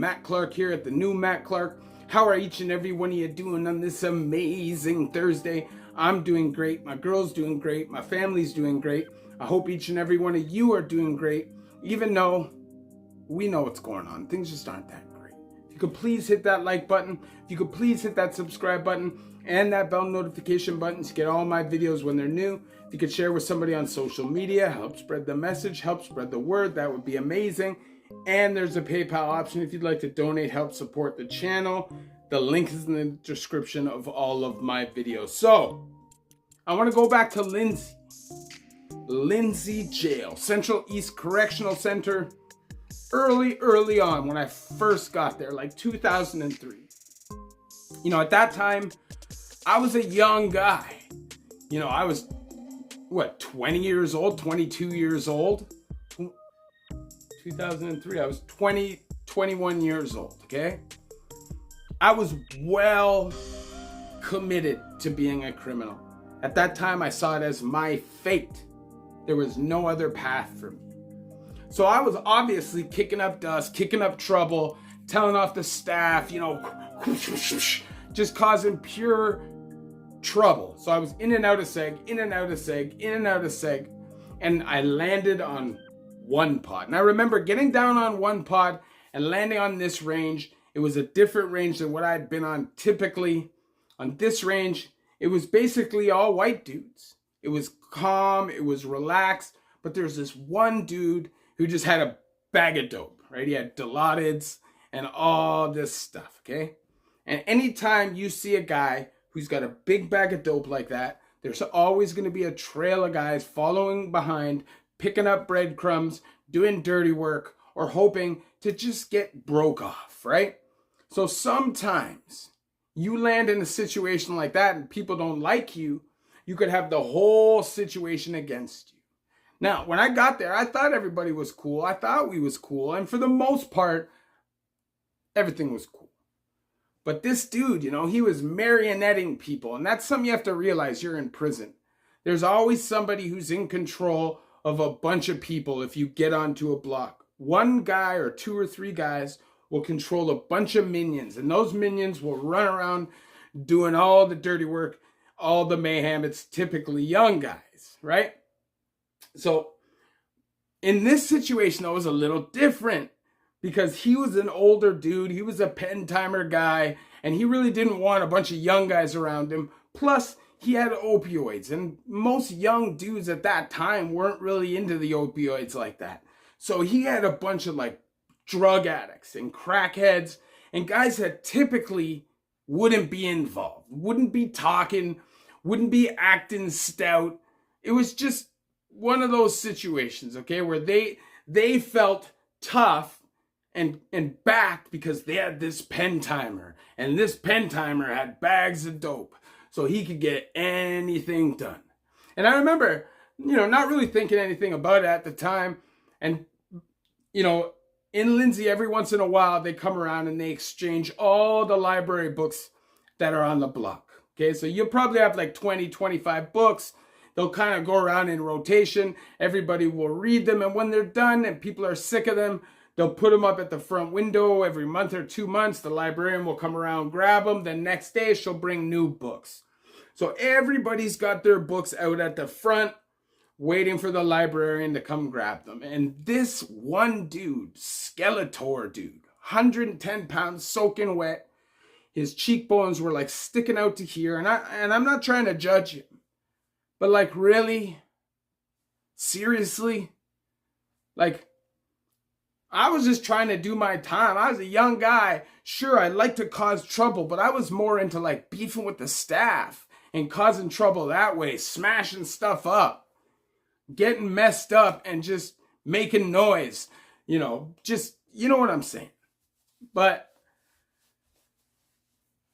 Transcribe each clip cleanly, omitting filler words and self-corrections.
Matt Clark here at the new Matt Clark. How are each and every one of you doing on this amazing Thursday? I'm doing great. My girl's doing great. My family's doing great. I hope each and every one of you are doing great, even though we know what's going on. Things just aren't that great. If you could please hit that like button, if you could please hit that subscribe button and that bell notification button to get all my videos when they're new. If you could share with somebody on social media, help spread the message, help spread the word, that would be amazing. And there's a PayPal option if you'd like to donate, help support the channel. The link is in the description of all of my videos. So, I want to go back to Lindsay Jail, Central East Correctional Center, early on when I first got there, like 2003. You know, at that time, I was a young guy. You know, I was, 20 years old, 22 years old? 2003, I was 21 years old, okay? I was well committed to being a criminal. At that time, I saw it as my fate. There was no other path for me. So I was obviously kicking up dust, kicking up trouble, telling off the staff, you know, just causing pure trouble. So I was in and out of seg, in and out of seg, in and out of seg, and I landed on one pod. And I remember getting down on one pod and landing on this range. It was a different range than what I'd been on typically. On this range, it was basically all white dudes. It was calm, it was relaxed, but there's this one dude who just had a bag of dope, right? He had Dilaudids and all this stuff, okay? And anytime you see a guy who's got a big bag of dope like that, there's always going to be a trail of guys following behind, picking up breadcrumbs, doing dirty work, or hoping to just get broke off, right? So sometimes you land in a situation like that and people don't like you, you could have the whole situation against you. Now, when I got there, I thought everybody was cool. I thought we was cool. And for the most part, everything was cool. But this dude, you know, he was marionetting people. And that's something you have to realize. You're in prison. There's always somebody who's in control of a bunch of people if you get onto a block. One guy or two or three guys will control a bunch of minions. And those minions will run around doing all the dirty work, all the mayhem. It's typically young guys, right? So in this situation, it was a little different because he was an older dude. He was a pen timer guy, and he really didn't want a bunch of young guys around him. Plus, he had opioids, and most young dudes at that time weren't really into the opioids like that. So he had a bunch of like drug addicts and crackheads and guys that typically wouldn't be involved, wouldn't be talking, wouldn't be acting stout. It was just one of those situations, okay, where they felt tough and backed because they had this pen timer, and this pen timer had bags of dope, so he could get anything done. And I remember, you know, not really thinking anything about it at the time. And, you know, in Lindsay, every once in a while, they come around and they exchange all the library books that are on the block. Okay, so you'll probably have like 20, 25 books. They'll kind of go around in rotation. Everybody will read them. And when they're done and people are sick of them, they'll put them up at the front window every month or 2 months. The librarian will come around, grab them. The next day, she'll bring new books. So everybody's got their books out at the front, waiting for the librarian to come grab them. And this one dude, Skeletor dude, 110 pounds, soaking wet. His cheekbones were like sticking out to here. And I'm not trying to judge him. But like, really? Seriously? Like, I was just trying to do my time. I was a young guy. Sure, I like to cause trouble, but I was more into like beefing with the staff and causing trouble that way, smashing stuff up, getting messed up and just making noise, you know, just, you know what I'm saying. But,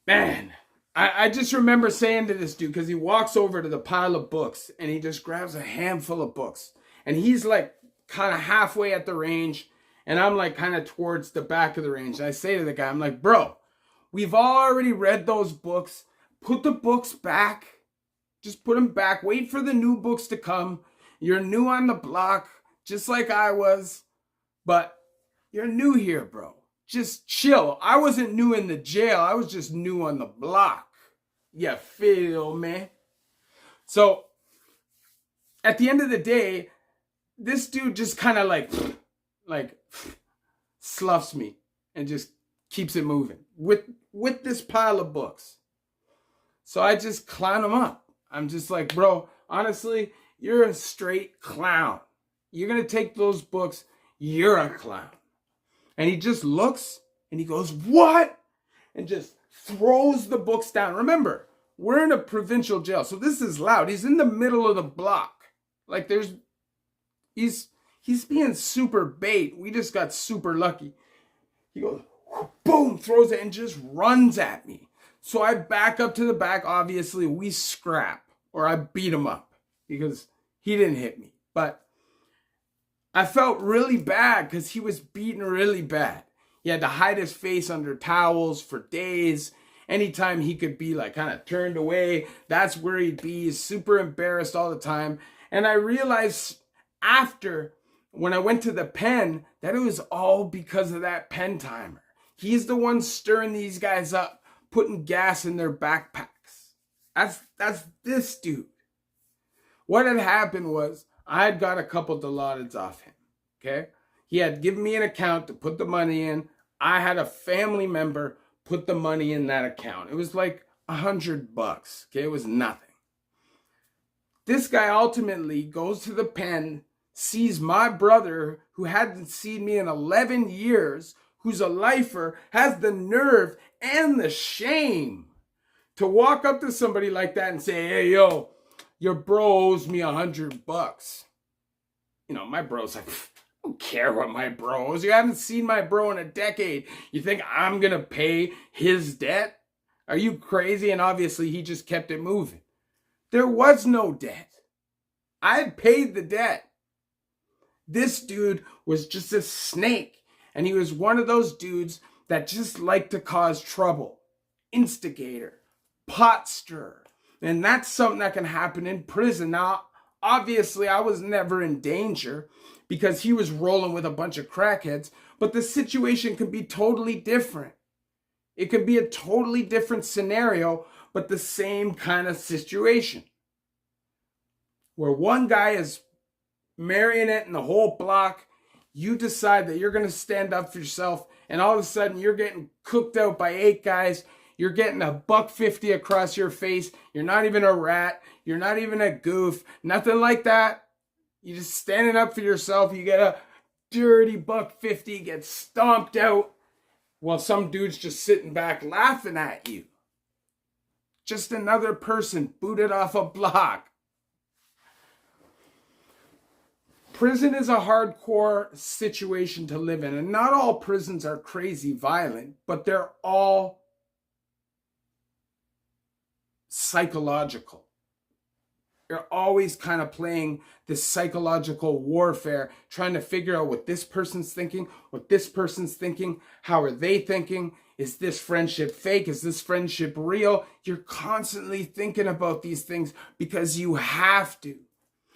man, I just remember saying to this dude, because he walks over to the pile of books and he just grabs a handful of books. And he's like kind of halfway at the range. And I'm like kind of towards the back of the range. And I say to the guy, I'm like, bro, we've already read those books. Put the books back. Just put them back. Wait for the new books to come. You're new on the block, just like I was. But you're new here, bro. just chill. I wasn't new in the jail. I was just new on the block. You feel me? So at the end of the day, this dude just kind of like sloughs me and just keeps it moving with this pile of books. So I just clown him up. I'm just like, bro, honestly, you're a straight clown. You're going to take those books. You're a clown. And he just looks and he goes, what? And just throws the books down. Remember, we're in a provincial jail, so this is loud. He's in the middle of the block. Like he's being super bait. We just got super lucky. He goes, boom, throws it and just runs at me. So I back up to the back. Obviously, we scrap, or I beat him up because he didn't hit me. But I felt really bad because he was beaten really bad. He had to hide his face under towels for days. Anytime he could be like kind of turned away, that's where he'd be. He's super embarrassed all the time. And I realized after, when I went to the pen, that it was all because of that pen timer. He's the one stirring these guys up, putting gas in their backpacks. That's this dude. What had happened was I had got a couple dilaudid off him, okay? He had given me an account to put the money in. I had a family member put the money in that account. It was like $100, okay? It was nothing. This guy ultimately goes to the pen, sees my brother, who hadn't seen me in 11 years, who's a lifer, has the nerve and the shame to walk up to somebody like that and say, hey, yo, your bro owes me $100. You know, my bro's like, I don't care what my bro owes. You haven't seen my bro in a decade. You think I'm going to pay his debt? Are you crazy? And obviously, he just kept it moving. There was no debt. I had paid the debt. This dude was just a snake. And he was one of those dudes that just liked to cause trouble. Instigator. Pot stirrer. And that's something that can happen in prison. Now, obviously, I was never in danger because he was rolling with a bunch of crackheads. But the situation could be totally different. It could be a totally different scenario, but the same kind of situation. Where one guy is marionetting the whole block, you decide that you're going to stand up for yourself, and all of a sudden you're getting cooked out by 8 guys. You're getting $1.50 across your face. You're not even a rat. You're not even a goof. Nothing like that. You're just standing up for yourself. You get a dirty $1.50, get stomped out, while some dude's just sitting back laughing at you. Just another person booted off a block. Prison is a hardcore situation to live in, and not all prisons are crazy violent, but they're all psychological. You're always kind of playing this psychological warfare, trying to figure out what this person's thinking, how are they thinking? Is this friendship fake? Is this friendship real? You're constantly thinking about these things because you have to.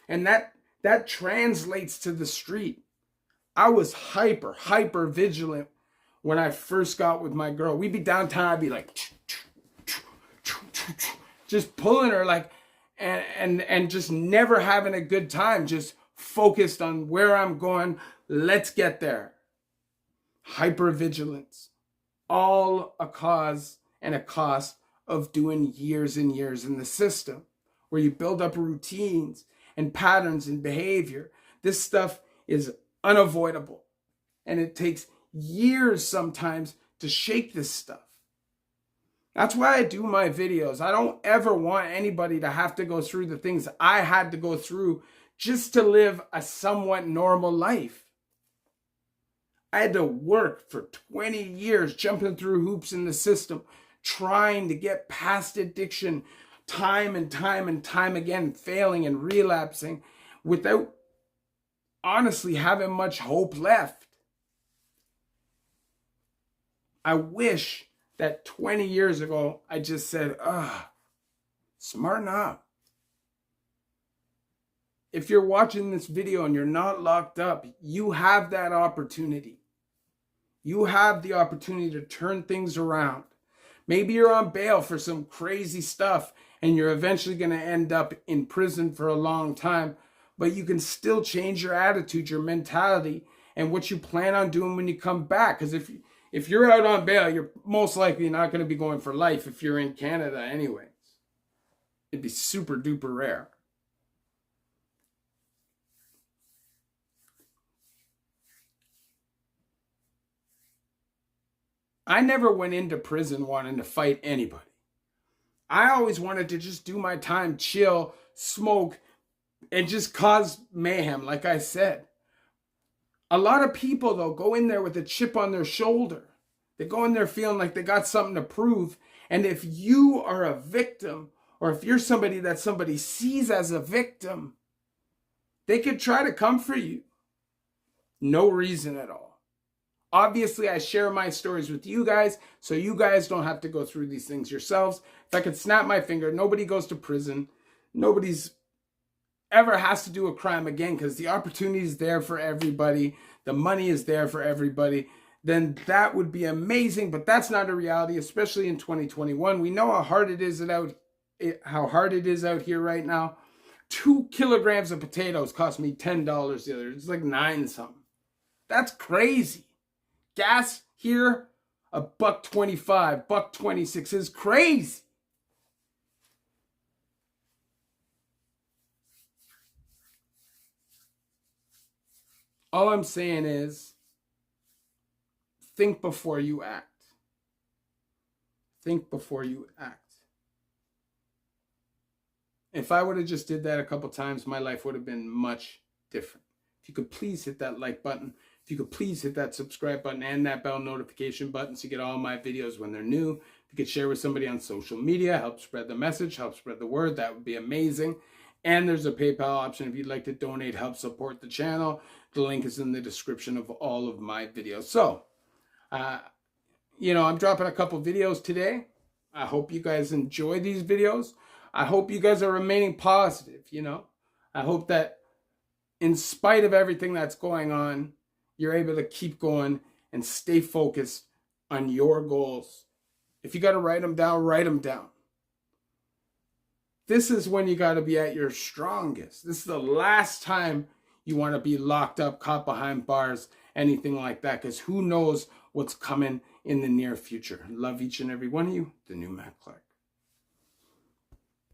And that translates to the street. I was hyper vigilant when I first got with my girl. We'd be downtown, I'd be like, just pulling her like, and just never having a good time, just focused on where I'm going. Let's get there. Hypervigilance. All a cause and a cost of doing years and years in the system, where you build up routines and patterns and behavior. This stuff is unavoidable. And it takes years sometimes to shake this stuff. That's why I do my videos. I don't ever want anybody to have to go through the things I had to go through just to live a somewhat normal life. I had to work for 20 years, jumping through hoops in the system, trying to get past addiction, time and time again, failing and relapsing without honestly having much hope left. I wish that 20 years ago, I just said, smarten up. If you're watching this video and you're not locked up, you have that opportunity. You have the opportunity to turn things around. Maybe you're on bail for some crazy stuff and you're eventually going to end up in prison for a long time, but you can still change your attitude, your mentality, and what you plan on doing when you come back. Because if you're out on bail, you're most likely not going to be going for life if you're in Canada anyways. It'd be super duper rare. I never went into prison wanting to fight anybody. I always wanted to just do my time, chill, smoke, and just cause mayhem, like I said. A lot of people, though, go in there with a chip on their shoulder. They go in there feeling like they got something to prove. And if you are a victim, or if you're somebody that somebody sees as a victim, they could try to come for you. No reason at all. Obviously, I share my stories with you guys, so you guys don't have to go through these things yourselves. If I could snap my finger, nobody goes to prison. Nobody's ever has to do a crime again because the opportunity is there for everybody. The money is there for everybody. Then that would be amazing, but that's not a reality, especially in 2021. We know how hard it is out here right now. 2 kilograms of potatoes cost me $10 the other. It's like 9 something. That's crazy. Gas here, $1.25, $1.26 is crazy. All I'm saying is, think before you act. Think before you act. If I would have just did that a couple times, my life would have been much different. If you could please hit that like button. If you could please hit that subscribe button and that bell notification button so you get all my videos when they're new. If you could share with somebody on social media, help spread the message, help spread the word, that would be amazing. And there's a PayPal option if you'd like to donate, help support the channel. The link is in the description of all of my videos. So, I'm dropping a couple videos today. I hope you guys enjoy these videos. I hope you guys are remaining positive, I hope that in spite of everything that's going on, you're able to keep going and stay focused on your goals. If you got to write them down, write them down. This is when you got to be at your strongest. This is the last time you want to be locked up, caught behind bars, anything like that, because who knows what's coming in the near future. Love each and every one of you. The new Matt Clark.